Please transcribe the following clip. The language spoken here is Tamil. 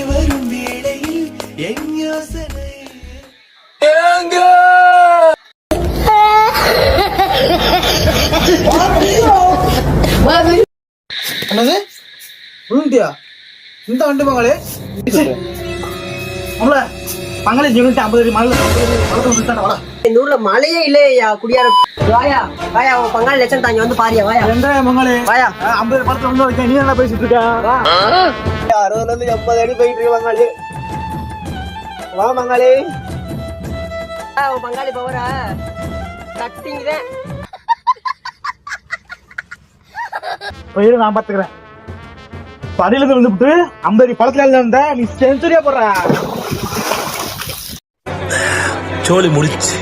வரும் வேளையில் என் யோசனை என்னது உளுந்தியா இந்த வண்டி மங்களே அவள மங்களே சொல்லிட்டு 50 மழை இந்த ஊர்ல மழையே இல்லையா குடியார வாயா வாயா உன் பங்காளி லட்சம் தாங்க வந்து பாரியா வாயா எந்த மங்களே வாயா 50 படத்துல வந்து வைக்க நீ என்ன பேசிட்டு இருக்க 60ல இருந்து 80 அடி போயிட்டு இருக்கு பங்காளி வா பங்காளி உன் பங்காளி பவரா கட்டிங்கதான் இரு நான் பாத்துக்கிறேன் படியில இருந்து வந்துட்டு 50 படத்துல இருந்தா நீ செஞ்சுரியா போடுற சோலி முடிச்சு